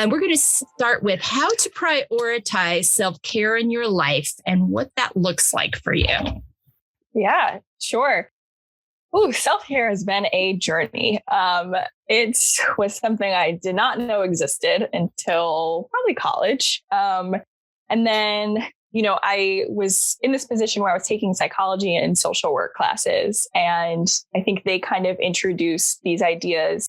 We're going to start with how to prioritize self-care in your life and what that looks like for you. Yeah, sure. Oh, self-care has been a journey. It was something I did not know existed until probably college. And then, I was in this position where I was taking psychology and social work classes. And I think they kind of introduced these ideas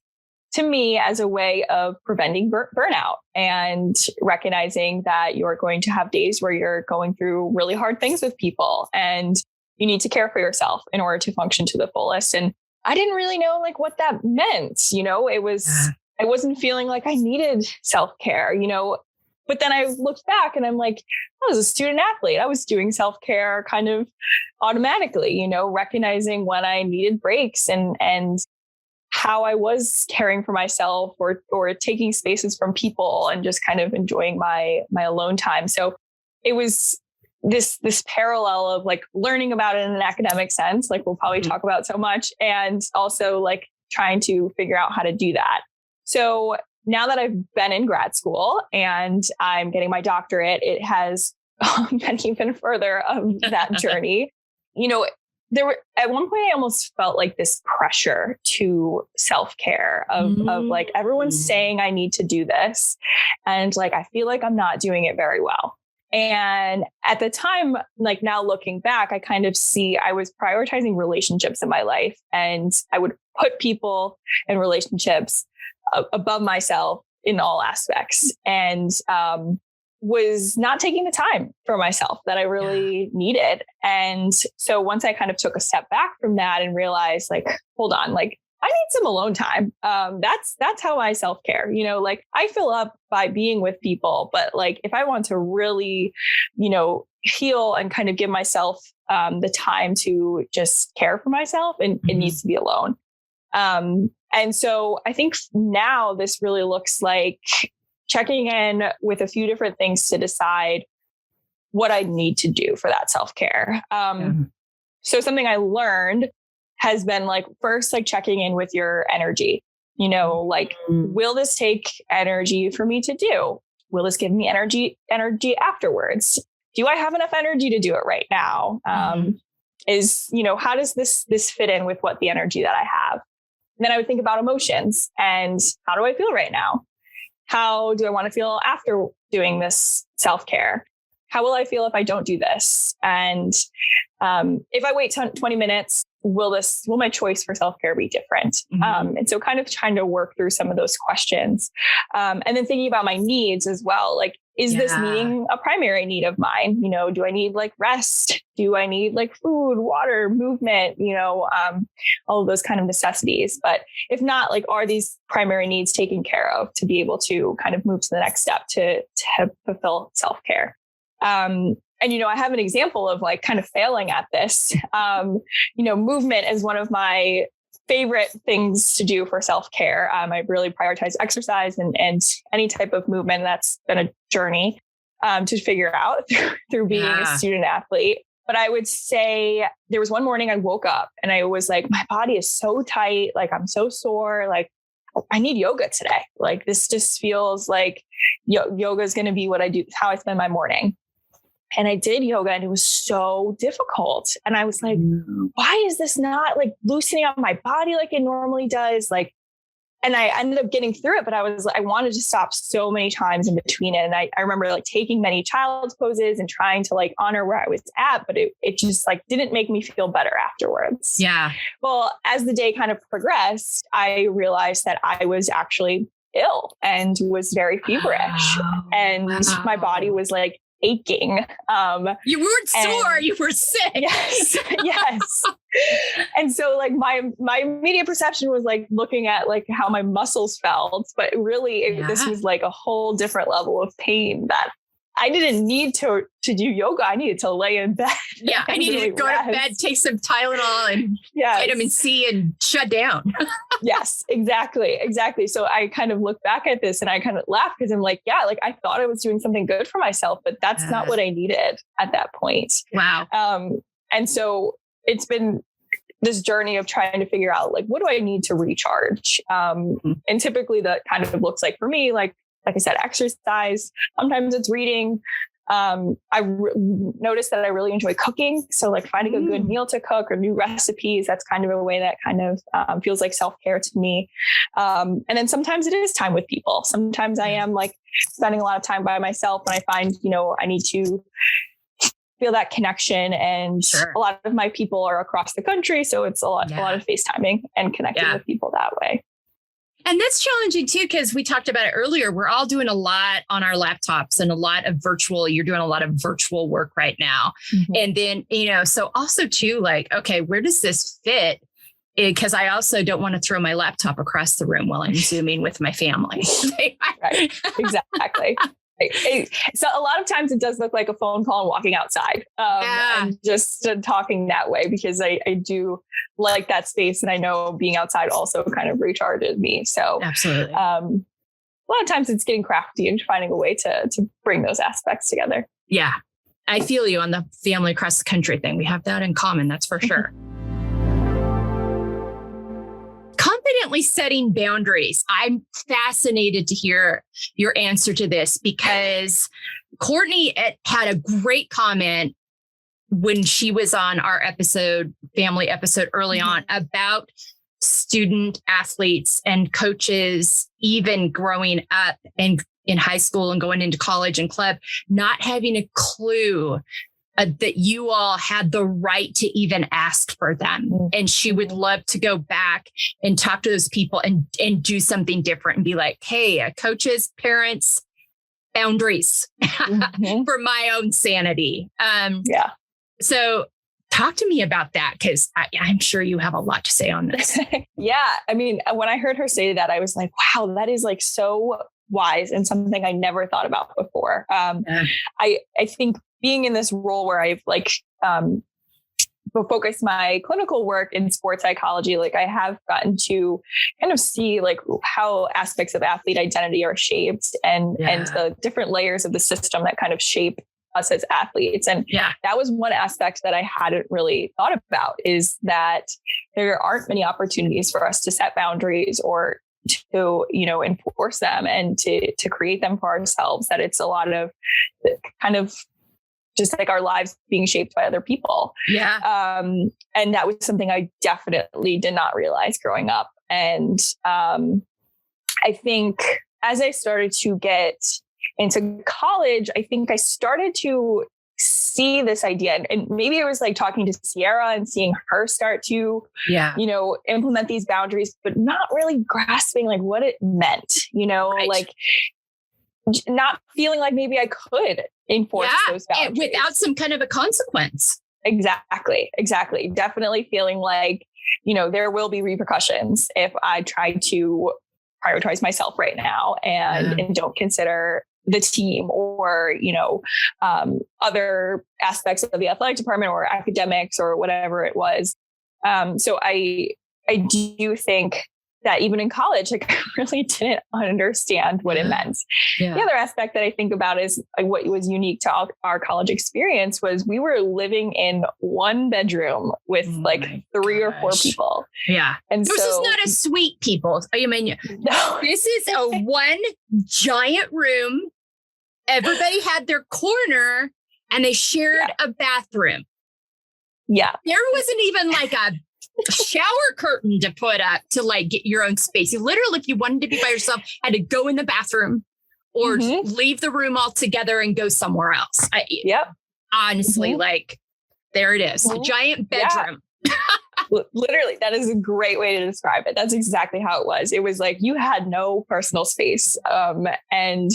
to me as a way of preventing burnout and recognizing that you're going to have days where you're going through really hard things with people and you need to care for yourself in order to function to the fullest. And I didn't really know what that meant. I wasn't feeling like I needed self-care, but then I looked back and I'm like, I was a student athlete. I was doing self-care kind of automatically, recognizing when I needed breaks and how I was caring for myself or taking spaces from people and just kind of enjoying my alone time. So it was this parallel of learning about it in an academic sense, we'll probably talk about so much, and also trying to figure out how to do that. So now that I've been in grad school and I'm getting my doctorate, it has been even further of that journey. At one point I almost felt like this pressure to self-care of everyone's saying I need to do this. And I feel like I'm not doing it very well. And at the time, now looking back, I kind of see I was prioritizing relationships in my life, and I would put people and relationships above myself in all aspects, and was not taking the time for myself that I really needed. And so once I kind of took a step back from that and realized hold on, I need some alone time. That's how I self-care, I fill up by being with people, but if I want to really, heal and kind of give myself the time to just care for myself, and it needs to be alone. And so I think now this really looks like checking in with a few different things to decide what I need to do for that self-care. So something I learned has been first, checking in with your energy, will this take energy for me to do? Will this give me energy afterwards? Do I have enough energy to do it right now? How does this fit in with what the energy that I have? And then I would think about emotions and how do I feel right now? How do I want to feel after doing this self-care? How will I feel if I don't do this? And if I wait 20 minutes, will my choice for self-care be different? And so kind of trying to work through some of those questions. And then thinking about my needs as well. Is this meeting a primary need of mine? Do I need rest? Do I need food, water, movement, all of those kind of necessities. But if not, are these primary needs taken care of to be able to kind of move to the next step to fulfill self-care? And, I have an example of kind of failing at this. Movement is one of my favorite things to do for self-care. I really prioritize exercise and any type of movement. That's been a journey to figure out through being a student athlete. But I would say there was one morning I woke up and I was my body is so tight. I'm so sore. I need yoga today. This just feels like yoga is going to be what I do, how I spend my morning. And I did yoga and it was so difficult. And I was why is this not loosening up my body like it normally does? And I ended up getting through it, but I wanted to stop so many times in between it. And I remember taking many child's poses and trying to honor where I was at, but it just didn't make me feel better afterwards. Yeah. Well, as the day kind of progressed, I realized that I was actually ill and was very feverish and my body was aching. You weren't sore, you were sick. Yes. And so my immediate perception was looking at how my muscles felt, but really this was a whole different level of pain that I didn't need to do yoga. I needed to lay in bed. Yeah. I needed to go to bed, take some Tylenol and vitamin C and shut down. Yes, exactly. So I kind of look back at this and I kind of laugh because I'm I thought I was doing something good for myself, but that's not what I needed at that point. Wow. And so it's been this journey of trying to figure out what do I need to recharge? And typically that kind of looks for me, like I said, exercise. Sometimes it's reading. Noticed that I really enjoy cooking. So like finding a good meal to cook or new recipes, that's kind of a way that kind of feels like self-care to me. And then sometimes it is time with people. Sometimes I am like spending a lot of time by myself when I find, I need to feel that connection. And a lot of my people are across the country. So it's a lot of FaceTiming and connecting with people that way. And that's challenging too, because we talked about it earlier. We're all doing a lot on our laptops and a lot of virtual. You're doing a lot of virtual work right now. And then, so also too, like, okay, where does this fit? Because I also don't want to throw my laptop across the room while I'm Zooming with my family. Right. Exactly. So a lot of times it does look like a phone call and walking outside and just talking that way, because I do like that space. And I know being outside also kind of recharges me. So absolutely. A lot of times it's getting crafty and finding a way to bring those aspects together. Yeah. I feel you on the family across the country thing. We have that in common. That's for sure. Confidently setting boundaries. I'm fascinated to hear your answer to this, because Courtney had a great comment when she was on our family episode early on, about student athletes and coaches, even growing up and in high school and going into college and club, not having a clue that you all had the right to even ask for them. And she would love to go back and talk to those people and do something different and be like, hey, coaches, parents, boundaries for my own sanity. So talk to me about that, because I'm sure you have a lot to say on this. Yeah. I mean, when I heard her say that, I was like, wow, that is like so wise and something I never thought about before. I think being in this role where I've like focused my clinical work in sports psychology, like I have gotten to kind of see like how aspects of athlete identity are shaped and the different layers of the system that kind of shape us as athletes. And that was one aspect that I hadn't really thought about, is that there aren't many opportunities for us to set boundaries or to, enforce them and to create them for ourselves, that it's a lot of kind of just like our lives being shaped by other people. And that was something I definitely did not realize growing up. And I think as I started to get into college, I think I started to see this idea, and maybe it was like talking to Sierra and seeing her start to, implement these boundaries, but not really grasping like what it meant, like not feeling like maybe I could enforce those boundaries without some kind of a consequence. Exactly. Definitely feeling like, there will be repercussions if I try to prioritize myself right now and don't consider the team or, other aspects of the athletic department or academics or whatever it was. So I do think that even in college, like I really didn't understand what it meant. The other aspect that I think about is like what was unique to our college experience was we were living in one bedroom with three or four people. And this is not a suite, people. I mean, no. This is a one giant room. Everybody had their corner and they shared a bathroom. There wasn't even like a shower curtain to put up to like get your own space. You literally, if you wanted to be by yourself, had to go in the bathroom or leave the room altogether and go somewhere else. Honestly, like there it is, a giant bedroom. Literally, that is a great way to describe it. That's exactly how it was. It was like you had no personal space, and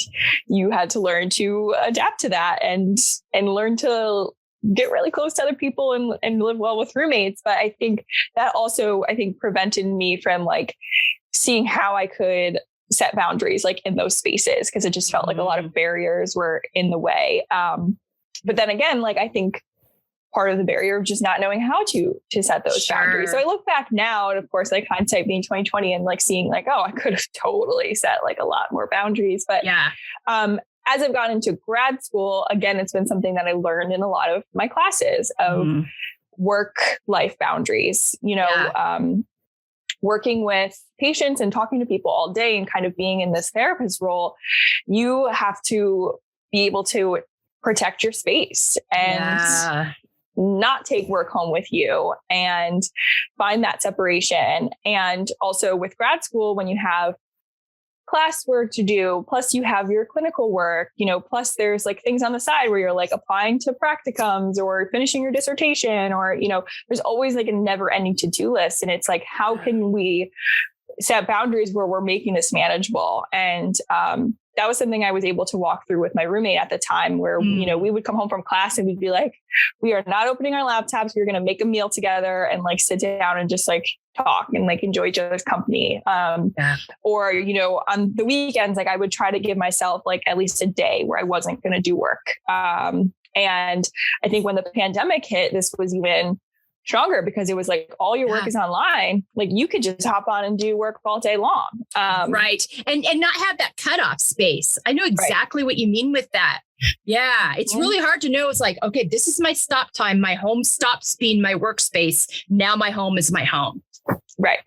you had to learn to adapt to that and learn to get really close to other people and live well with roommates. But I think that also, prevented me from like seeing how I could set boundaries like in those spaces, because it just felt like a lot of barriers were in the way. But then again, like I think part of the barrier of just not knowing how to set those boundaries. So I look back now, and of course, like hindsight being 2020 and like seeing like, oh, I could have totally set like a lot more boundaries. But as I've gone into grad school, again, it's been something that I learned in a lot of my classes of work-life boundaries, working with patients and talking to people all day and kind of being in this therapist role. you have to be able to protect your space and not take work home with you and find that separation. And also with grad school, when you have classwork to do, plus you have your clinical work, plus there's like things on the side where you're like applying to practicums or finishing your dissertation, or, there's always like a never ending to-do list. And it's like, how can we set boundaries where we're making this manageable? And, that was something I was able to walk through with my roommate at the time where, we would come home from class and we'd be like, we are not opening our laptops. We're going to make a meal together and like sit down and just like talk and like enjoy each other's company. Or, on the weekends, like I would try to give myself like at least a day where I wasn't going to do work. And I think when the pandemic hit, this was even stronger because it was like all your work is online. Like you could just hop on and do work all day long. Right. And not have that cutoff space. I know exactly what you mean with that. Yeah. It's really hard to know. It's like, okay, this is my stop time. My home stops being my workspace. Now my home is my home. Right.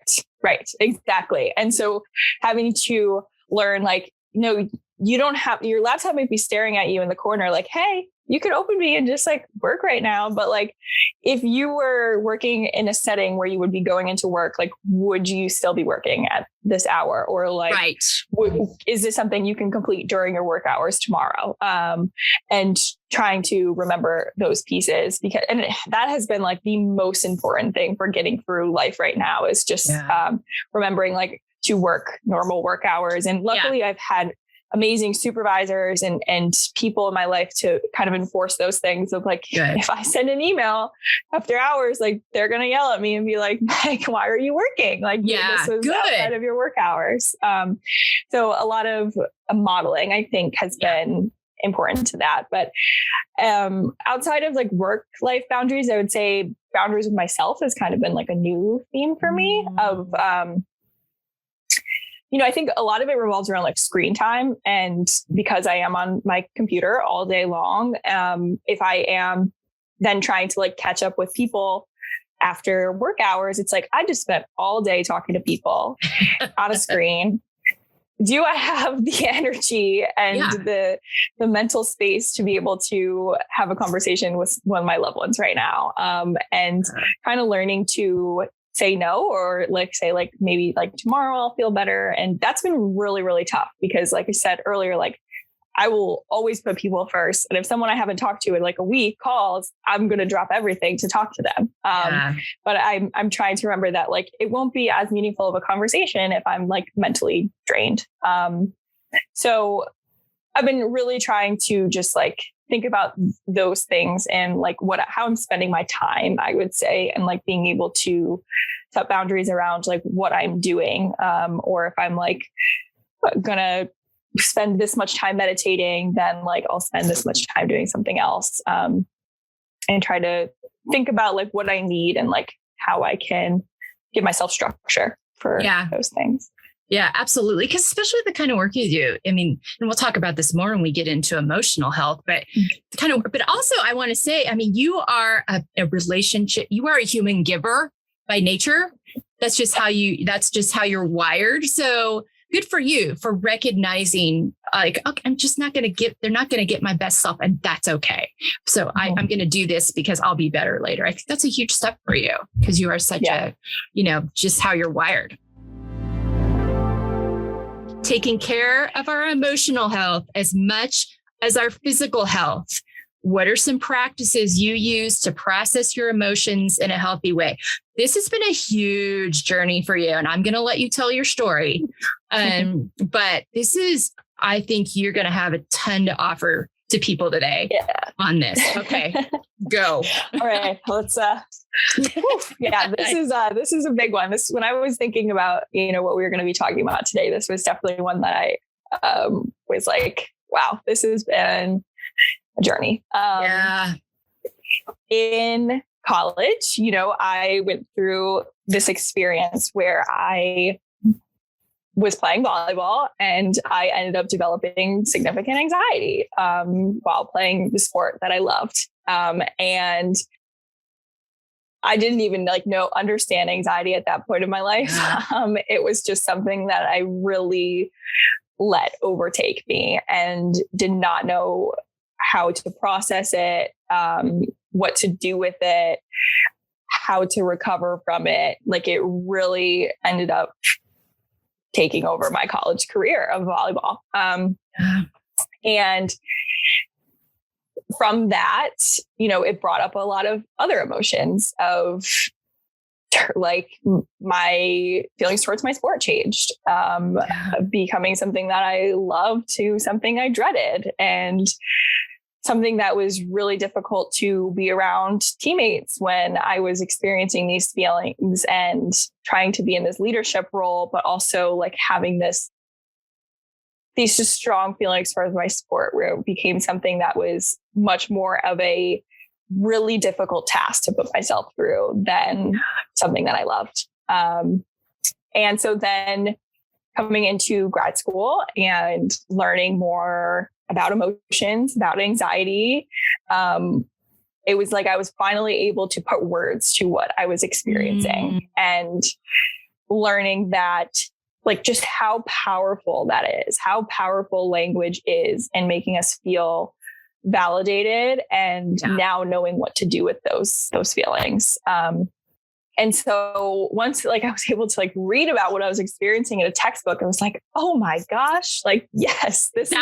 Exactly. And so having to learn, like, you don't have, your laptop might be staring at you in the corner like, hey, you could open me and just like work right now. But like, if you were working in a setting where you would be going into work, like, would you still be working at this hour? Or like, is this something you can complete during your work hours tomorrow? And trying to remember those pieces, because, and that has been like the most important thing for getting through life right now is just remembering like to work normal work hours. And luckily I've had amazing supervisors and people in my life to kind of enforce those things of like, if I send an email after hours, like they're going to yell at me and be like, why are you working? Like, this was outside of your work hours. So a lot of modeling, I think, has been important to that. But outside of like work-life boundaries, I would say boundaries with myself has kind of been like a new theme for me of, I think a lot of it revolves around like screen time. And because I am on my computer all day long, if I am then trying to like catch up with people after work hours, it's like, I just spent all day talking to people on a screen. Do I have the energy and the mental space to be able to have a conversation with one of my loved ones right now? And kind of learning to say no, or like say like maybe like tomorrow I'll feel better. And that's been really, really tough because like I said earlier, like I will always put people first. And if someone I haven't talked to in like a week calls, I'm going to drop everything to talk to them. But I'm trying to remember that like it won't be as meaningful of a conversation if I'm like mentally drained. So I've been really trying to just like think about those things and like how I'm spending my time, I would say, and like being able to set boundaries around like what I'm doing. Or if I'm like gonna spend this much time meditating, then like I'll spend this much time doing something else. And try to think about like what I need and like how I can give myself structure for those things. Yeah, absolutely. Because especially the kind of work you do, I mean, and we'll talk about this more when we get into emotional health, but but also I want to say, I mean, you are a relationship, you are a human giver by nature. That's just how you're wired. So good for you for recognizing like, okay, I'm just not going to they're not going to get my best self, and that's okay. So I'm going to do this because I'll be better later. I think that's a huge step for you because you are such just how you're wired. Taking care of our emotional health as much as our physical health. What are some practices you use to process your emotions in a healthy way? This has been a huge journey for you, and I'm going to let you tell your story. But I think you're going to have a ton to offer to people today on this. Okay, go. All right, let's. This is a big one. This when I was thinking about what we were going to be talking about today. This was definitely one that I was like, wow, this has been a journey. In college, I went through this experience where I was playing volleyball and I ended up developing significant anxiety while playing the sport that I loved. And I didn't even understand anxiety at that point in my life. It was just something that I really let overtake me and did not know how to process it, what to do with it, how to recover from it. Like it really ended up taking over my college career of volleyball. And from that, it brought up a lot of other emotions of like my feelings towards my sport changed, becoming something that I loved to something I dreaded, and something that was really difficult to be around teammates when I was experiencing these feelings and trying to be in this leadership role, but also like having these just strong feelings towards my sport, where it became something that was much more of a really difficult task to put myself through than something that I loved. And so then coming into grad school and learning more about emotions, about anxiety, it was like I was finally able to put words to what I was experiencing, and learning that like just how powerful that is, how powerful language is, and making us feel validated, and now knowing what to do with those feelings. And so once like I was able to like read about what I was experiencing in a textbook, I was like, oh my gosh, like, yes, this is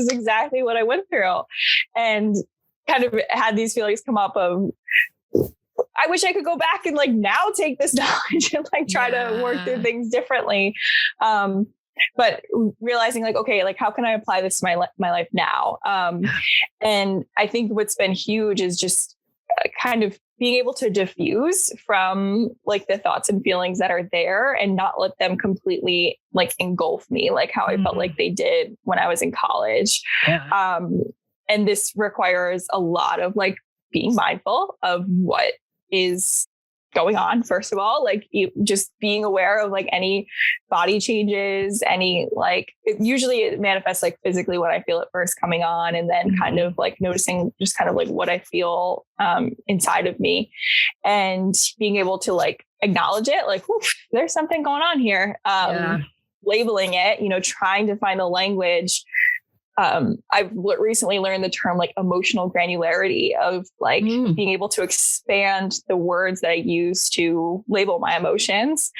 exactly what I went through. And kind of had these feelings come up of, I wish I could go back and like now take this knowledge and like try to work through things differently. But realizing like, okay, like how can I apply this to my life now? And I think what's been huge is just kind of being able to diffuse from like the thoughts and feelings that are there and not let them completely like engulf me, like how I felt like they did when I was in college. And this requires a lot of like being mindful of what is going on. First of all, like just being aware of like any body changes, any like usually it manifests like physically what I feel at first coming on, and then kind of like noticing just kind of like what I feel inside of me, and being able to like acknowledge it, like there's something going on here, labeling it, trying to find the language. I've recently learned the term like emotional granularity of like being able to expand the words that I use to label my emotions,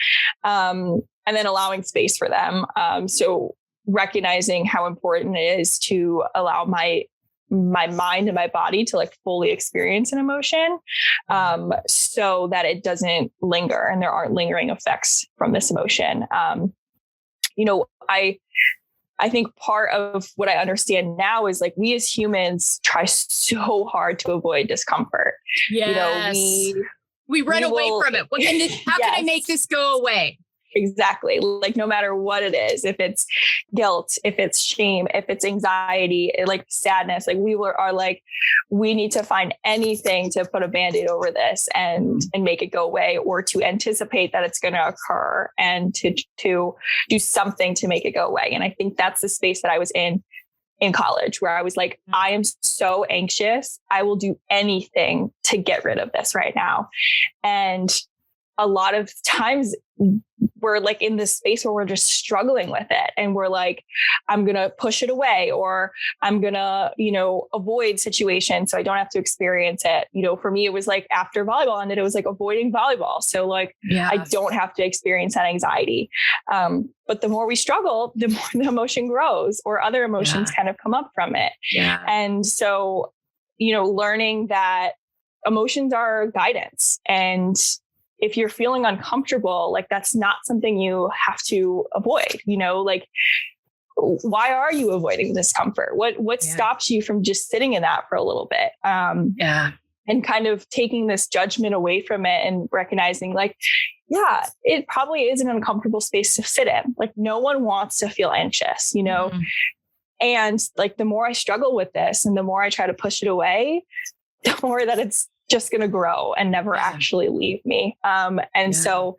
and then allowing space for them. So recognizing how important it is to allow my mind and my body to like fully experience an emotion, so that it doesn't linger and there aren't lingering effects from this emotion. I think part of what I understand now is like we as humans try so hard to avoid discomfort. Yes. We run away from it. How can I make this go away? Exactly. Like no matter what it is, if it's guilt, if it's shame, if it's anxiety, like sadness, like we need to find anything to put a Band-Aid over this and make it go away, or to anticipate that it's going to occur and to do something to make it go away. And I think that's the space that I was in college, where I was like, I am so anxious. I will do anything to get rid of this right now. And a lot of times we're like in this space where we're just struggling with it. And we're like, I'm going to push it away, or I'm going to, avoid situations so I don't have to experience it. For me, it was like after volleyball ended, it was like avoiding volleyball. So like, I don't have to experience that anxiety. But the more we struggle, the more the emotion grows, or other emotions kind of come up from it. And so, learning that emotions are guidance, and if you're feeling uncomfortable, like that's not something you have to avoid, like why are you avoiding discomfort? What stops you from just sitting in that for a little bit? And kind of taking this judgment away from it and recognizing like, it probably is an uncomfortable space to sit in. Like no one wants to feel anxious, and like the more I struggle with this and the more I try to push it away, the more that it's just going to grow and never actually leave me. So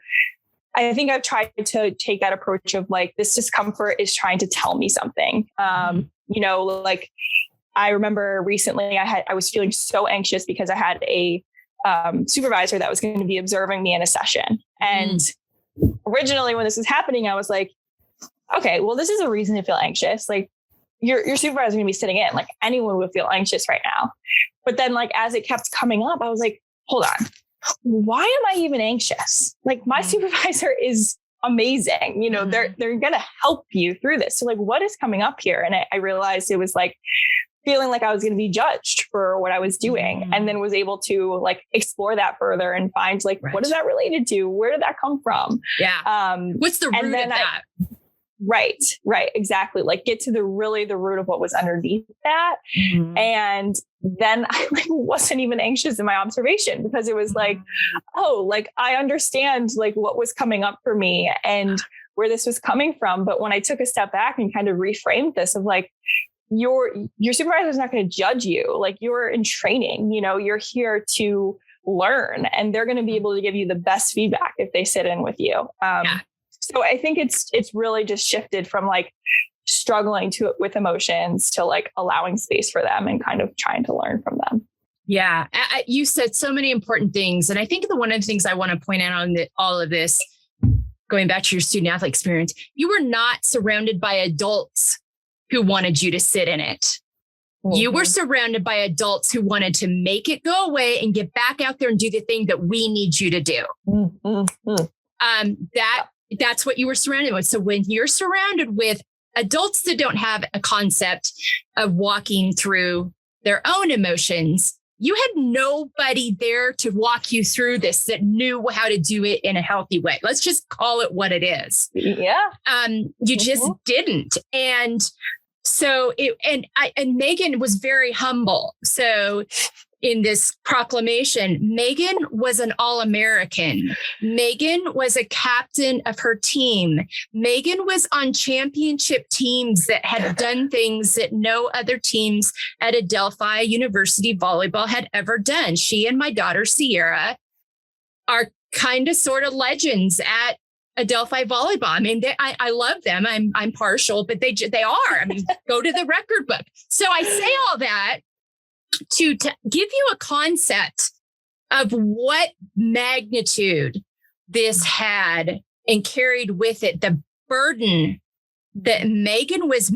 I think I've tried to take that approach of like, this discomfort is trying to tell me something. Like I remember recently I was feeling so anxious because I had a supervisor that was going to be observing me in a session. And originally when this was happening, I was like, okay, well, this is a reason to feel anxious. Like your supervisor is going to be sitting in, like anyone would feel anxious right now. But then like, as it kept coming up, I was like, hold on, why am I even anxious? Like my supervisor is amazing. You know, they're going to help you through this. So like, what is coming up here? And I realized it was like feeling like I was going to be judged for what I was doing, and then was able to like explore that further and find like, what is that related to? Where did that come from? Yeah. What's the root of that? Right. Exactly. Like get to the root of what was underneath that. And then I like wasn't even anxious in my observation, because it was like, oh, like I understand like what was coming up for me and where this was coming from. But when I took a step back and kind of reframed this of like, your supervisor is not going to judge you. Like you're in training, you know, you're here to learn, and they're going to be able to give you the best feedback if they sit in with you. So I think it's really just shifted from like struggling with emotions to like allowing space for them and kind of trying to learn from them. Yeah. You said so many important things. And I think one of the things I want to point out on all of this, going back to your student athlete experience, you were not surrounded by adults who wanted you to sit in it. You were surrounded by adults who wanted to make it go away and get back out there and do the thing that we need you to do. That's what you were surrounded with. So when you're surrounded with adults that don't have a concept of walking through their own emotions, you had nobody there to walk you through this that knew how to do it in a healthy way. Let's just call it what it is. Yeah. You just didn't. And so and Megan was very humble. So in this proclamation, Megan was an All-American. Megan was a captain of her team. Megan was on championship teams that had done things that no other teams at Adelphi University volleyball had ever done. She and my daughter, Sierra, are kind of sort of legends at Adelphi volleyball. I mean, I love them. I'm partial, but they are. I mean, go to the record book. So I say all that to give you a concept of what magnitude this had and carried with it the burden that Megan was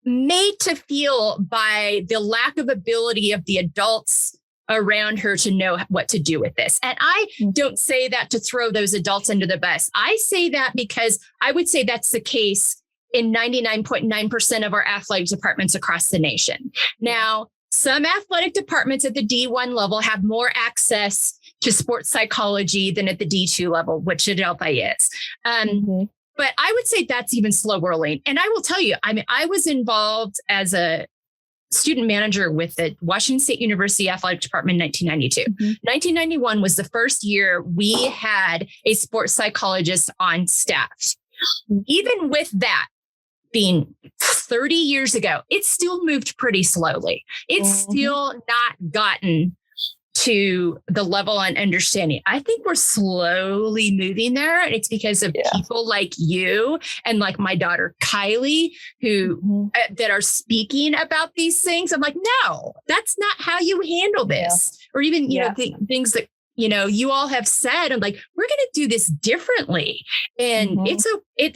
made to feel by the lack of ability of the adults around her to know what to do with this. And I don't say that to throw those adults under the bus. I say that because I would say that's the case in 99.9% of our athletic departments across the nation. Now, some athletic departments at the D1 level have more access to sports psychology than at the D2 level, which Adelphi is. But I would say that's even slow rolling. And I will tell you, I mean, I was involved as a student manager with the Washington State University Athletic Department in 1992. 1991 was the first year we had a sports psychologist on staff. Even with that being 30 years ago, it still moved pretty slowly. It's still not gotten to the level and understanding. I think we're slowly moving there. And it's because of people like you and like my daughter, Kylie, who that are speaking about these things. I'm like, no, that's not how you handle this. Or even, you know, things that, you know, you all have said. I'm like, we're going to do this differently. And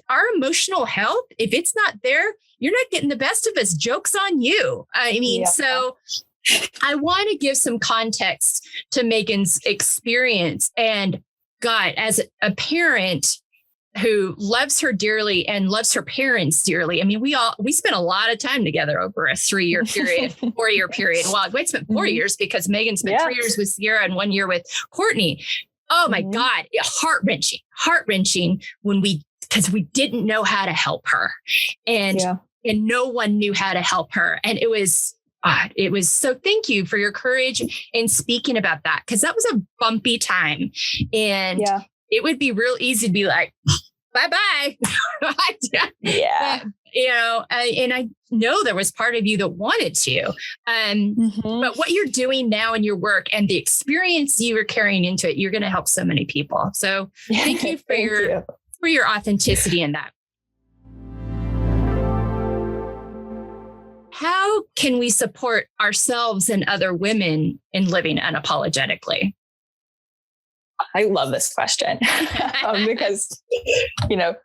our emotional health, if it's not there, you're not getting the best of us. Joke's on you. I mean, so I want to give some context to Megan's experience. And God, as a parent who loves her dearly and loves her parents dearly. I mean, we spent a lot of time together over a 3-year period, 4-year period. Well, we spent 4 years because Megan spent 3 years with Sierra and 1 year with Courtney. Oh my God, heart-wrenching because we didn't know how to help her, and no one knew how to help her. And it was so thank you for your courage in speaking about that, because that was a bumpy time. And it would be real easy to be like, bye-bye. You know, and I know there was part of you that wanted to. But what you're doing now in your work and the experience you are carrying into it, you're going to help so many people. So thank you for your authenticity in that. How can we support ourselves and other women in living unapologetically? I love this question because,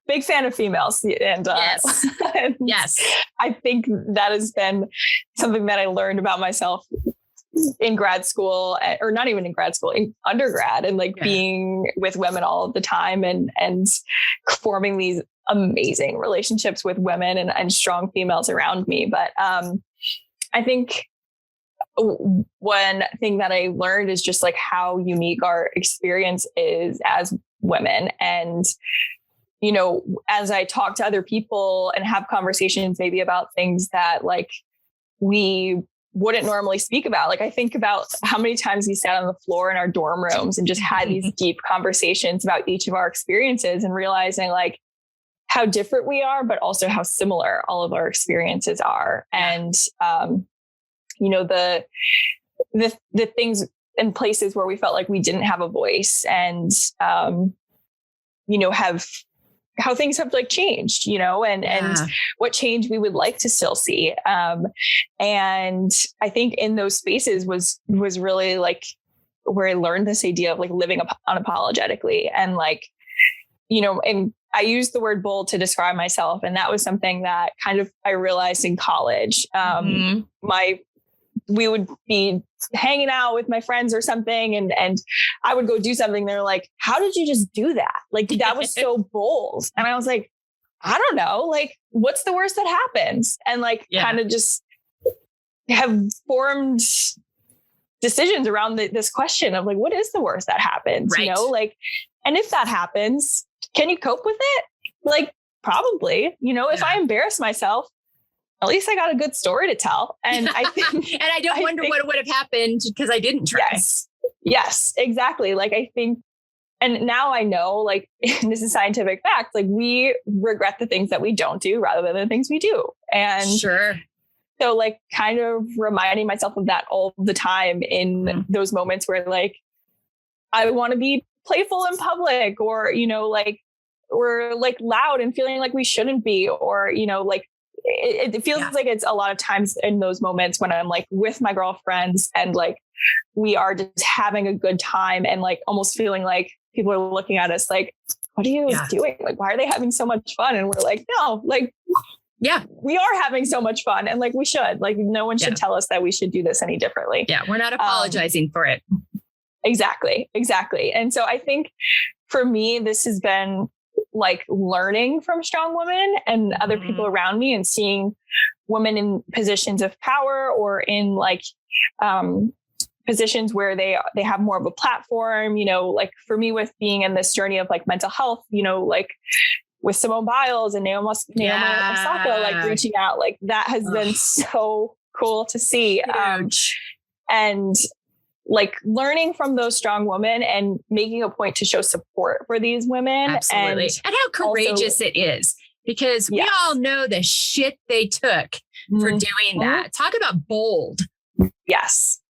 big fan of females. And, yes. and yes, I think that has been something that I learned about myself in grad school, or not even in grad school, in undergrad, and being with women all of the time and forming these amazing relationships with women and strong females around me. But I think one thing that I learned is just how unique our experience is as women. And, as I talk to other people and have conversations maybe about things that we wouldn't normally speak about. I think about how many times we sat on the floor in our dorm rooms and just had these deep conversations about each of our experiences and realizing how different we are, but also how similar all of our experiences are. And, the things and places where we felt like we didn't have a voice and, have how things have changed, and what change we would like to still see. And I think in those spaces was really where I learned this idea of living unapologetically and and I used the word bold to describe myself. And that was something that kind of I realized in college. We would be hanging out with my friends or something. And I would go do something. They're like, how did you just do that? That was so bold. And I was like, I don't know, what's the worst that happens? And kind of just have formed decisions around this question of what is the worst that happens? Right. And if that happens, can you cope with it? Probably, if I embarrass myself, at least I got a good story to tell. And I think, and I don't wonder what would have happened because I didn't try. Yes, exactly. I think, and now I know, this is scientific fact, we regret the things that we don't do rather than the things we do. And sure. So kind of reminding myself of that all the time in those moments where I want to be playful in public or, we're loud and feeling we shouldn't be, or, it feels like it's a lot of times in those moments when I'm with my girlfriends and we are just having a good time and almost feeling people are looking at us what are you doing? Why are they having so much fun? And we're no, we are having so much fun and we should, no one should tell us that we should do this any differently. Yeah. We're not apologizing for it. Exactly. And so I think for me, this has been learning from strong women and other people around me and seeing women in positions of power or in positions where they have more of a platform, for me with being in this journey of mental health, with Simone Biles and Naomi Osaka, reaching out, that has been so cool to see. And learning from those strong women and making a point to show support for these women. Absolutely. And how courageous it is, because we all know the shit they took for doing that. Talk about bold. Yes.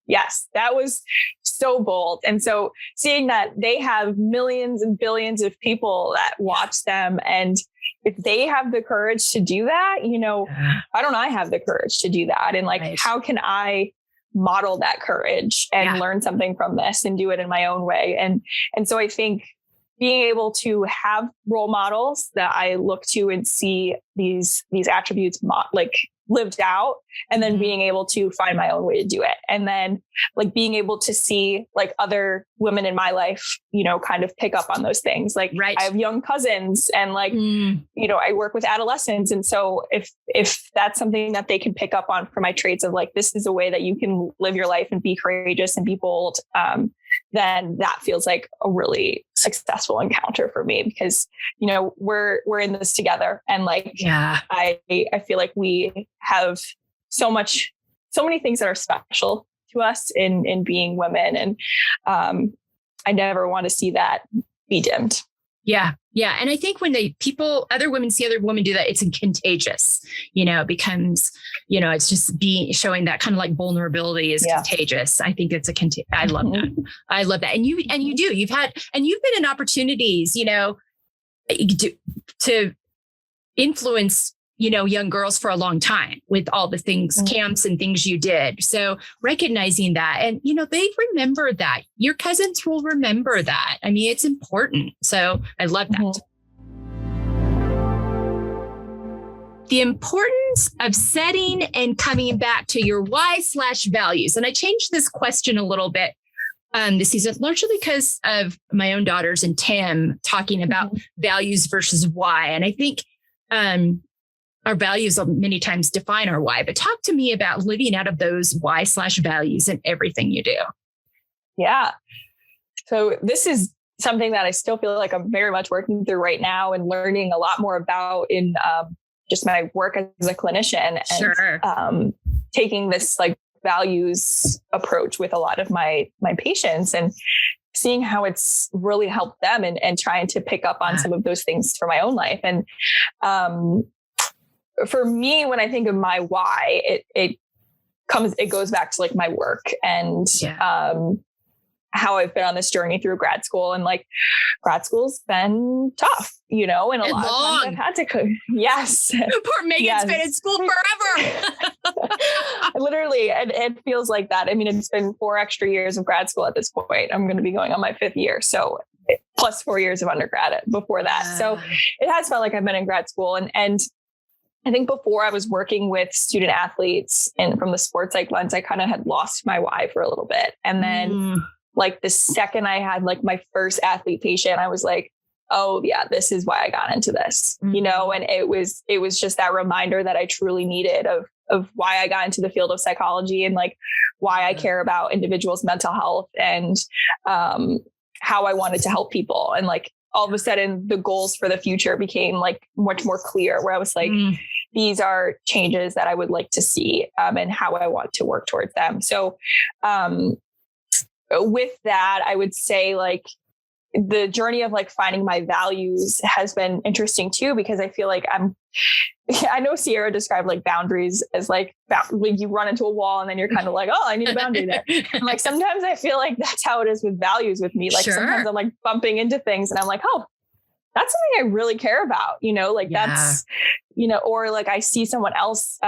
That was so bold. And so seeing that they have millions and billions of people that watch them, and if they have the courage to do that, why don't I have the courage to do that? And how can I model that courage and learn something from this and do it in my own way? And so I think being able to have role models that I look to and see these attributes lived out, and then being able to find my own way to do it. And then being able to see other women in my life, kind of pick up on those things. I have young cousins and I work with adolescents. And so if that's something that they can pick up on for my traits of this is a way that you can live your life and be courageous and be bold, then that feels like a really successful encounter for me, because, we're in this together. And I feel like we have so many things that are special to us in being women. And I never want to see that be dimmed. Yeah. Yeah. And I think when other women see other women do that, it's contagious, it becomes, it's just showing that kind of vulnerability is contagious. I think it's I love that. I love that. And you've been in opportunities, to influence young girls for a long time with all the things, camps and things you did. So recognizing that, and, they remember that. Your cousins will remember that. I mean, it's important. So I love that. The importance of setting and coming back to your why/values. And I changed this question a little bit this season, largely because of my own daughters and Tim talking about values versus why. And I think our values many times define our why, but talk to me about living out of those why/values in everything you do. Yeah. So this is something that I still feel like I'm very much working through right now and learning a lot more about in just my work as a clinician, and taking this like values approach with a lot of my patients and seeing how it's really helped them, and trying to pick up on some of those things for my own life. And for me, when I think of my why, it goes back to like my work and how I've been on this journey through grad school. And like grad school's been tough, and a lot of times I've had to yes. Poor Megan's been in school forever. Literally, and it feels like that. I mean, it's been 4 extra years of grad school at this point. I'm going to be going on my 5th year. So plus 4 years of undergrad before that. So it has felt like I've been in grad school. And I think before I was working with student athletes, and from the sports psych lens, I kind of had lost my why for a little bit. And then like the second I had like my first athlete patient, I was like, oh yeah, this is why I got into this, and it was just that reminder that I truly needed of why I got into the field of psychology, and like why I care about individuals' mental health, and how I wanted to help people. And like all of a sudden the goals for the future became like much more clear, where I was like, these are changes that I would like to see, and how I want to work towards them. So, with that, I would say like the journey of like finding my values has been interesting too, because I feel like I know Sierra described like boundaries as like you run into a wall and then you're kind of like, oh, I need a boundary there. And like, sometimes I feel like that's how it is with values with me. Like sometimes I'm like bumping into things and I'm like, oh, that's something I really care about, like that's, or like I see someone else,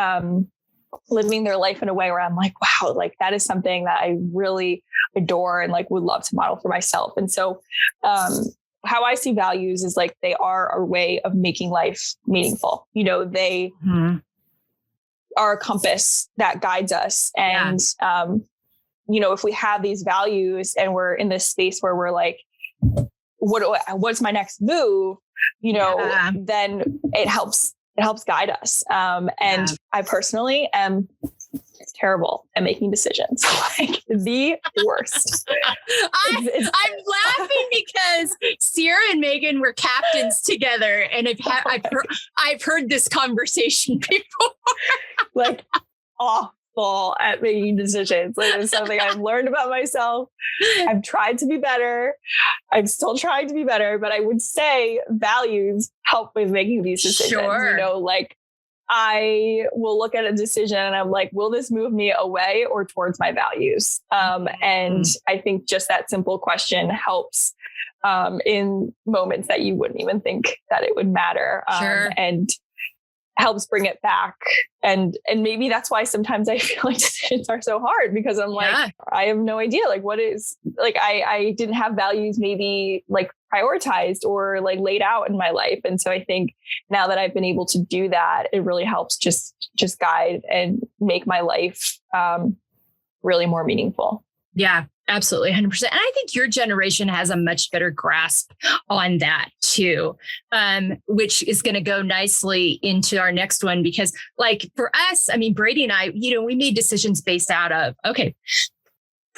living their life in a way where I'm like, wow, like that is something that I really adore and like would love to model for myself. And so, how I see values is like, they are a way of making life meaningful. They are a compass that guides us. And, if we have these values and we're in this space where we're like, what's my next move? Then it helps guide us. And I personally am terrible at making decisions, like the worst. I'm laughing because Sierra and Megan were captains together, and I've heard this conversation before. Like awful at making decisions. Like it's something I've learned about myself. I've tried to be better. I'm still trying to be better, but I would say values help with making these decisions. Like I will look at a decision and I'm like, will this move me away or towards my values? And I think just that simple question helps in moments that you wouldn't even think that it would matter. And helps bring it back. And maybe that's why sometimes I feel like decisions are so hard, because I'm like, I have no idea. Like what is like, I didn't have values maybe like prioritized or like laid out in my life. And so I think now that I've been able to do that, it really helps just guide and make my life really more meaningful. Yeah, absolutely. 100%. And I think your generation has a much better grasp on that too, which is going to go nicely into our next one, because like for us, I mean, Brady and I, we made decisions based out of, okay,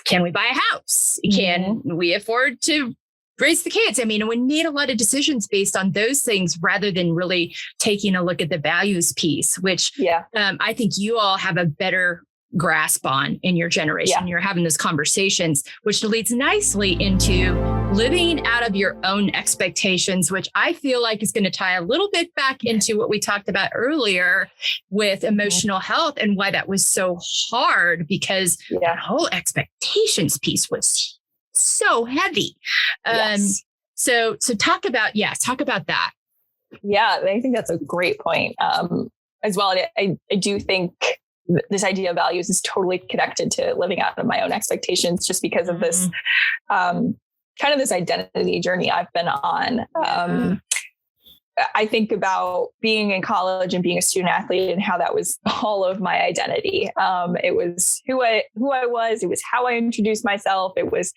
can we buy a house? Can we afford to raise the kids? I mean, we made a lot of decisions based on those things rather than really taking a look at the values piece, which I think you all have a better grasp on in your generation. You're having those conversations, which leads nicely into living out of your own expectations, which I feel like is going to tie a little bit back into what we talked about earlier with emotional health and why that was so hard, because that whole expectations piece was so heavy. So talk about that. Yeah, I think that's a great point. as well. And I do think this idea of values is totally connected to living out of my own expectations, just because of this kind of this identity journey I've been on. I think about being in college and being a student athlete and how that was all of my identity. It was who I was. It was how I introduced myself. It was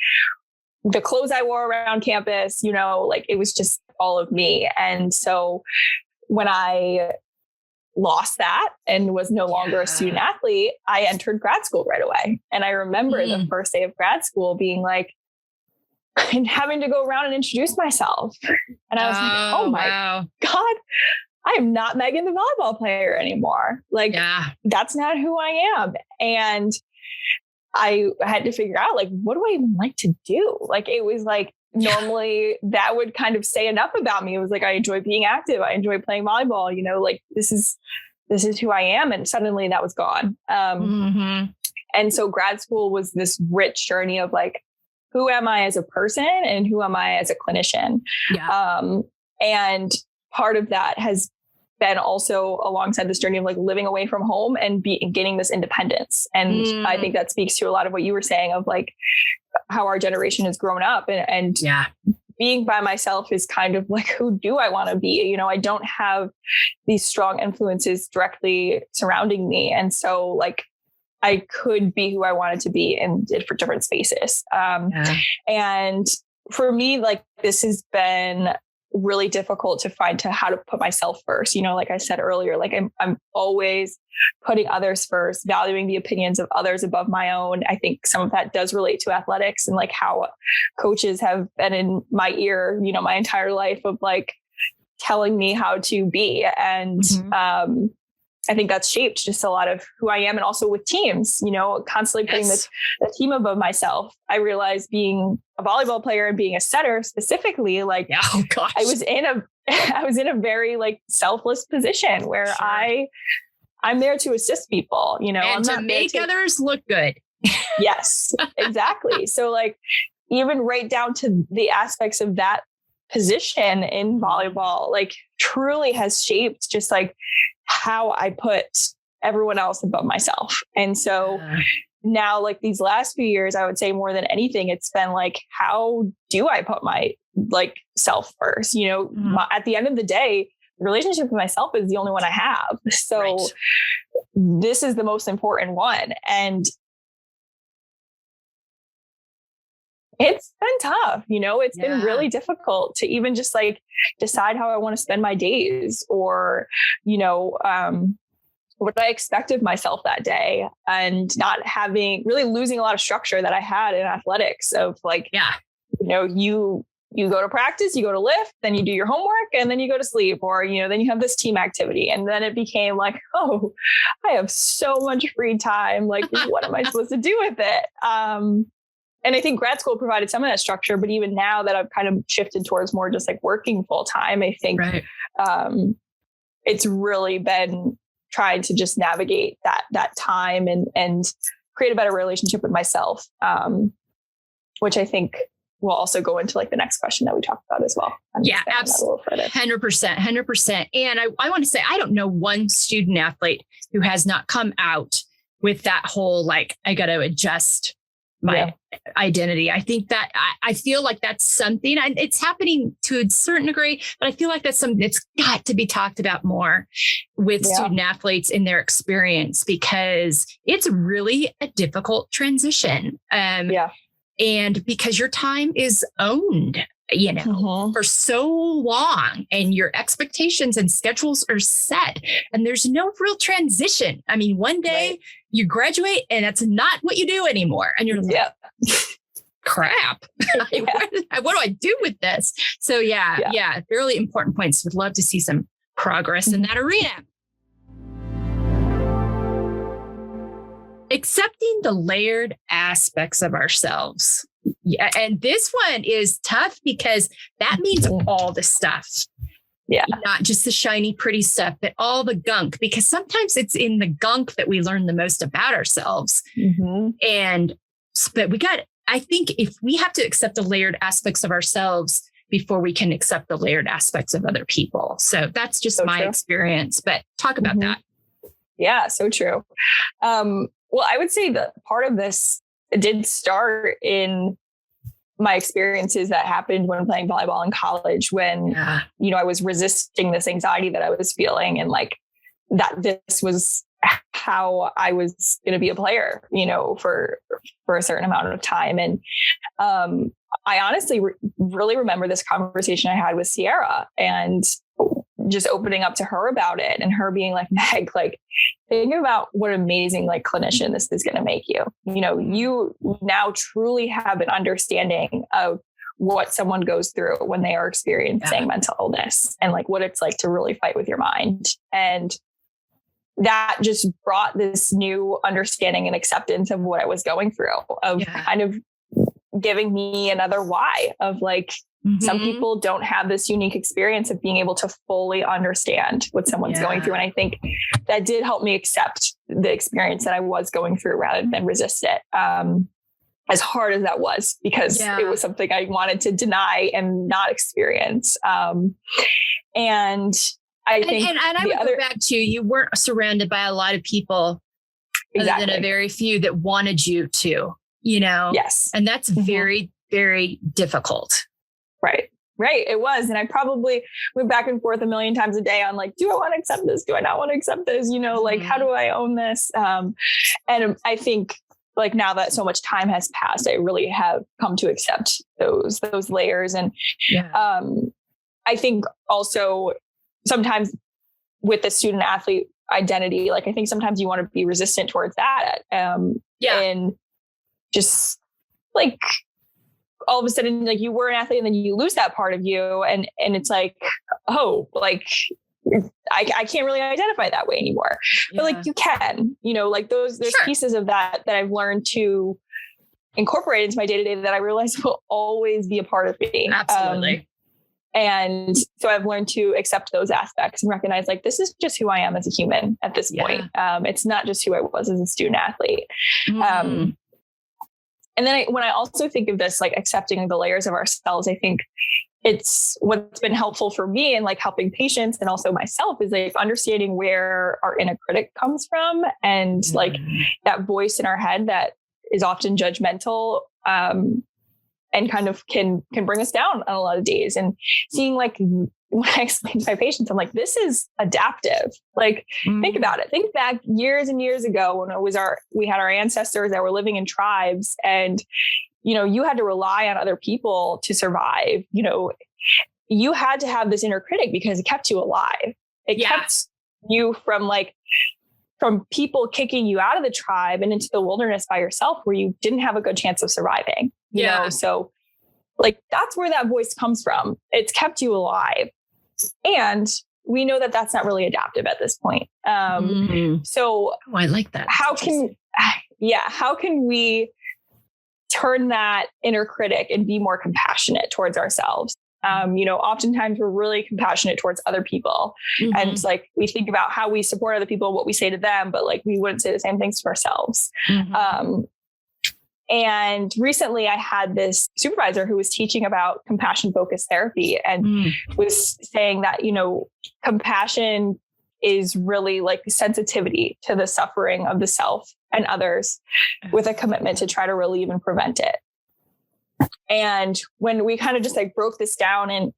the clothes I wore around campus, like it was just all of me. And so when I lost that and was no longer a student athlete, I entered grad school right away. And I remember the first day of grad school being like, and having to go around and introduce myself. And I was like, oh my God, I am not Megan, the volleyball player anymore. Like, that's not who I am. And I had to figure out, like, what do I even like to do? Like, it was like, normally that would kind of say enough about me. It was like, I enjoy being active. I enjoy playing volleyball, like this is who I am. And suddenly that was gone. And so grad school was this rich journey of like, who am I as a person and who am I as a clinician? And part of that has been also alongside this journey of like living away from home and gaining this independence. And I think that speaks to a lot of what you were saying of like how our generation has grown up and being by myself is kind of like, who do I want to be? I don't have these strong influences directly surrounding me. And so like, I could be who I wanted to be in for different spaces. And for me, like this has been really difficult to find how to put myself first. Like I said earlier, like I'm always putting others first, valuing the opinions of others above my own. I think some of that does relate to athletics and like how coaches have been in my ear, my entire life of like telling me how to be. And, I think that's shaped just a lot of who I am. And also with teams, constantly putting the team above myself. I realized being a volleyball player and being a setter specifically, like I was in a very like selfless position where I'm there to assist people, and I'm to make others look good. Yes, exactly. So like even right down to the aspects of that position in volleyball, like truly has shaped just like how I put everyone else above myself. And so now like these last few years, I would say more than anything, it's been like, how do I put my like self first? At the end of the day, the relationship with myself is the only one I have. So this is the most important one. And it's been tough, it's been really difficult to even just like decide how I want to spend my days or, what I expect of myself that day and not really losing a lot of structure that I had in athletics of like, you go to practice, you go to lift, then you do your homework and then you go to sleep or, then you have this team activity. And then it became like, oh, I have so much free time. Like, what am I supposed to do with it? And I think grad school provided some of that structure, but even now that I've kind of shifted towards more just like working full time, I think it's really been trying to just navigate that time and create a better relationship with myself, which I think will also go into like the next question that we talked about as well. Absolutely. 100%. And I want to say, I don't know one student athlete who has not come out with that whole, like, I got to adjust my identity. I think that I feel like that's something, and it's happening to a certain degree, but I feel like that's something that's got to be talked about more with student athletes in their experience, because it's really a difficult transition. And because your time is owned, for so long, and your expectations and schedules are set, and there's no real transition. I mean, one day you graduate and that's not what you do anymore. And you're like, crap. What do I do with this? So really important points. Would love to see some progress in that arena. Accepting the layered aspects of ourselves. Yeah. And this one is tough because that means all the stuff. Yeah. Not just the shiny, pretty stuff, but all the gunk, because sometimes it's in the gunk that we learn the most about ourselves. But I think if we have to accept the layered aspects of ourselves before we can accept the layered aspects of other people. So that's just my experience, but talk about that. Yeah. So true. Well, I would say that part of this did start in my experiences that happened when playing volleyball in college, when, I was resisting this anxiety that I was feeling, and like that this was how I was going to be a player, for a certain amount of time. And I honestly really remember this conversation I had with Sierra, and just opening up to her about it, and her being like, Meg, like, think about what an amazing like clinician this is going to make you. You now truly have an understanding of what someone goes through when they are experiencing mental illness, and like what it's like to really fight with your mind. And that just brought this new understanding and acceptance of what I was going through, of kind of giving me another why of like, some people don't have this unique experience of being able to fully understand what someone's going through. And I think that did help me accept the experience that I was going through rather than resist it. As hard as that was, because it was something I wanted to deny and not experience. And I think, and I would go back to, you weren't surrounded by a lot of people, other than a very few that wanted you to, Yes. And that's very, very difficult. Right. It was. And I probably went back and forth a million times a day on like, do I want to accept this? Do I not want to accept this? Like, how do I own this? And I think like now that so much time has passed, I really have come to accept those layers. And I think also sometimes with the student athlete identity, like I think sometimes you want to be resistant towards that. And just like, all of a sudden, like you were an athlete and then you lose that part of you. And it's like, oh, like I can't really identify that way anymore, but like you can, like there's pieces of that I've learned to incorporate into my day-to-day that I realize will always be a part of me. Absolutely. And so I've learned to accept those aspects and recognize like, this is just who I am as a human at this point. It's not just who I was as a student athlete. And then when I also think of this, like accepting the layers of ourselves, I think it's what's been helpful for me and like helping patients and also myself is like understanding where our inner critic comes from, and like that voice in our head that is often judgmental, and kind of can bring us down on a lot of days, and seeing like when I explain to my patients, I'm like, this is adaptive. Like, think about it. Think back years and years ago when we had our ancestors that were living in tribes, and, you had to rely on other people to survive. You had to have this inner critic because it kept you alive. It kept you from people kicking you out of the tribe and into the wilderness by yourself, where you didn't have a good chance of surviving, you know? So like, that's where that voice comes from. It's kept you alive. And we know that that's not really adaptive at this point. So I like that. How can we turn that inner critic and be more compassionate towards ourselves? Oftentimes we're really compassionate towards other people, and like we think about how we support other people, what we say to them, but like we wouldn't say the same things to ourselves. And recently I had this supervisor who was teaching about compassion focused therapy, and was saying that, compassion is really like sensitivity to the suffering of the self and others, with a commitment to try to relieve and prevent it. And when we kind of just like broke this down,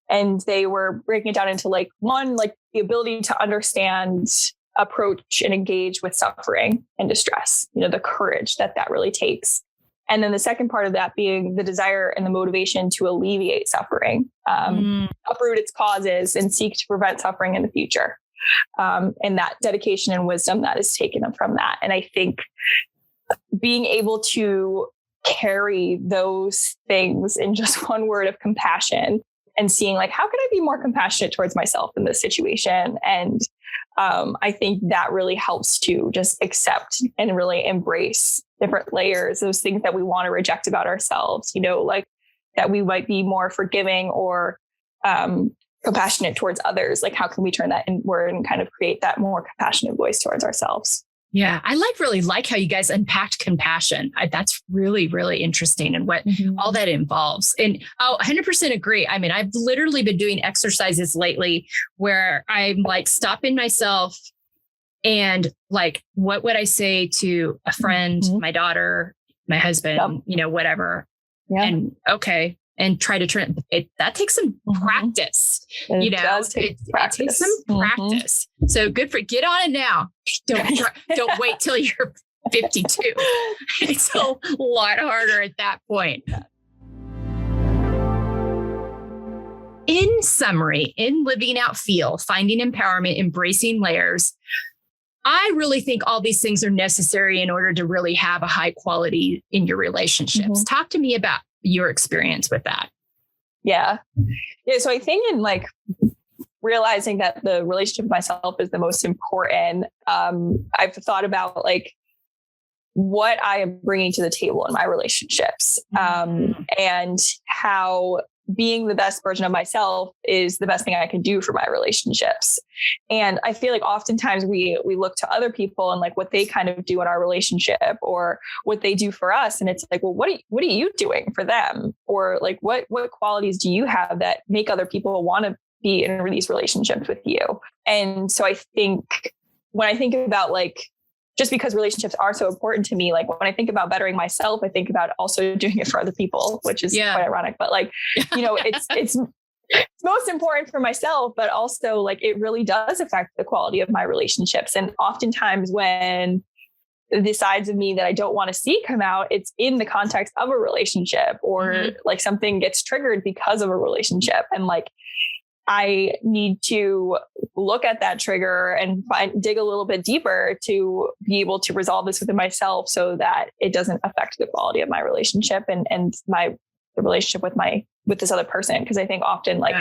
and they were breaking it down into like one, like the ability to understand, approach, and engage with suffering and distress, the courage that really takes. And then the second part of that being the desire and the motivation to alleviate suffering, uproot its causes, and seek to prevent suffering in the future. And that dedication and wisdom that is taken from that. And I think being able to carry those things in just one word of compassion, and seeing like, how can I be more compassionate towards myself in this situation? And I think that really helps to just accept and really embrace different layers, those things that we want to reject about ourselves, like that we might be more forgiving or compassionate towards others. Like, how can we turn that inward and kind of create that more compassionate voice towards ourselves? Yeah, I really like how you guys unpacked compassion. That's really, really interesting, and what all that involves. And 100% agree. I mean, I've literally been doing exercises lately where I'm like stopping myself And like, what would I say to a friend, my daughter, my husband, whatever. Yeah. And and try to turn it. That takes some practice. It does take practice. It takes some practice. So get on it now. Don't wait till you're 52. It's a lot harder at that point. In summary, in living out feel, finding empowerment, embracing layers, I really think all these things are necessary in order to really have a high quality in your relationships. Talk to me about your experience with that. Yeah. So I think in like realizing that the relationship with myself is the most important, I've thought about like what I am bringing to the table in my relationships, and how being the best version of myself is the best thing I can do for my relationships. And I feel like oftentimes we look to other people and like what they kind of do in our relationship or what they do for us. And it's like, well, what are you doing for them? Or like, what qualities do you have that make other people want to be in these relationships with you? And so I think when I think about like, just because relationships are so important to me, like when I think about bettering myself, I think about also doing it for other people, which is quite ironic, but like, it's most important for myself, but also like it really does affect the quality of my relationships. And oftentimes when the sides of me that I don't want to see come out, it's in the context of a relationship or like something gets triggered because of a relationship. And like, I need to look at that trigger and dig a little bit deeper to be able to resolve this within myself so that it doesn't affect the quality of my relationship and the relationship with this other person. Because I think often like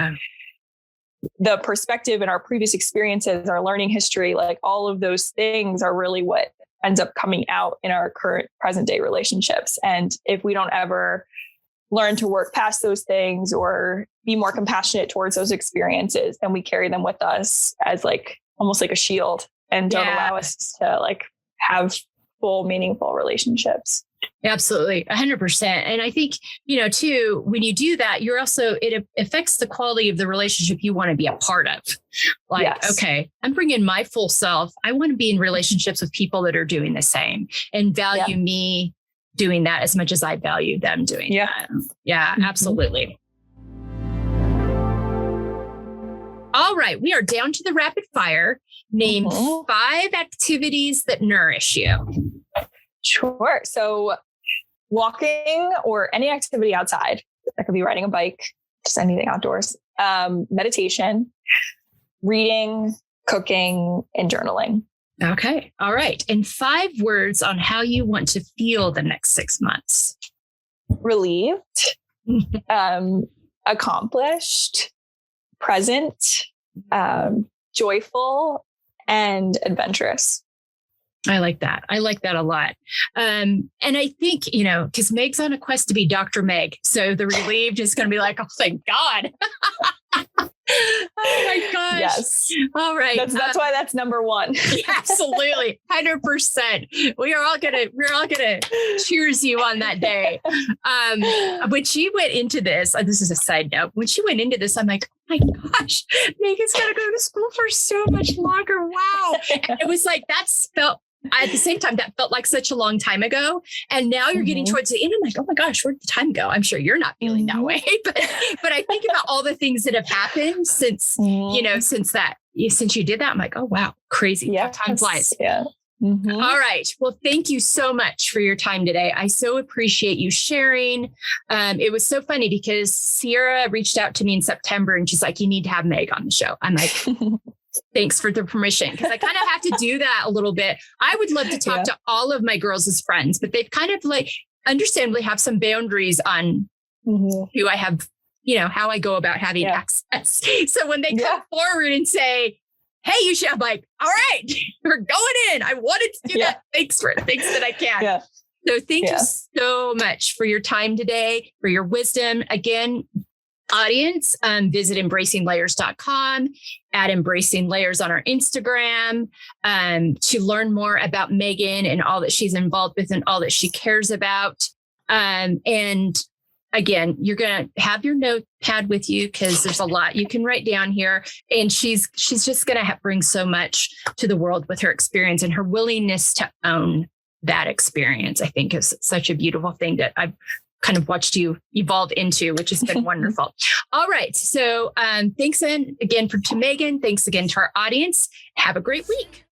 the perspective and our previous experiences, our learning history, like all of those things are really what ends up coming out in our current present day relationships. And if we don't ever learn to work past those things or be more compassionate towards those experiences, then we carry them with us as like almost like a shield and don't allow us to like have full meaningful relationships. Absolutely. 100%. And I think, too, when you do that, you're also, it affects the quality of the relationship you want to be a part of. Like, okay, I'm bringing my full self. I want to be in relationships with people that are doing the same and value me doing that as much as I value them doing that. Yeah, absolutely. All right. We are down to the rapid fire. Name 5 activities that nourish you. Sure. So walking or any activity outside, that could be riding a bike, just anything outdoors, meditation, reading, cooking, and journaling. Okay. All right. And 5 words on how you want to feel the next 6 months. Relieved, accomplished, present, joyful, and adventurous. I like that. I like that a lot. And I think, because Meg's on a quest to be Dr. Meg. So the relieved is going to be like, oh, thank God. Oh my gosh. Yes. All right. That's why that's number 1. Absolutely. 100%. We're all gonna cheers you on that day. When she went into this, this is a side note. When she went into this, I'm like, oh my gosh, Megan's got to go to school for so much longer. Wow. And it was like, at the same time, that felt like such a long time ago. And now you're getting towards the end. I'm like, oh my gosh, where'd the time go? I'm sure you're not feeling that way. But I think about all the things that have happened since, since you did that. I'm like, oh, wow, crazy. Yeah, time flies. Yeah. All right. Well, thank you so much for your time today. I so appreciate you sharing. It was so funny because Sierra reached out to me in September and she's like, you need to have Meg on the show. I'm like, thanks for the permission. Because I kind of have to do that a little bit. I would love to talk to all of my girls as friends, but they've kind of like understandably have some boundaries on who I have, how I go about having access. So when they come forward and say, hey, you should, I'm like, all right, we're going in. I wanted to do that. Thanks that I can. Yeah. So thank you so much for your time today, for your wisdom. Again, audience, visit embracinglayers.com, at Embracing Layers on our Instagram, to learn more about Megan and all that she's involved with and all that she cares about. And again, you're going to have your notepad with you because there's a lot you can write down here. And she's just going to bring so much to the world with her experience, and her willingness to own that experience, I think, is such a beautiful thing that I've kind of watched you evolve into, which has been wonderful. All right. So thanks again to Megan. Thanks again to our audience. Have a great week.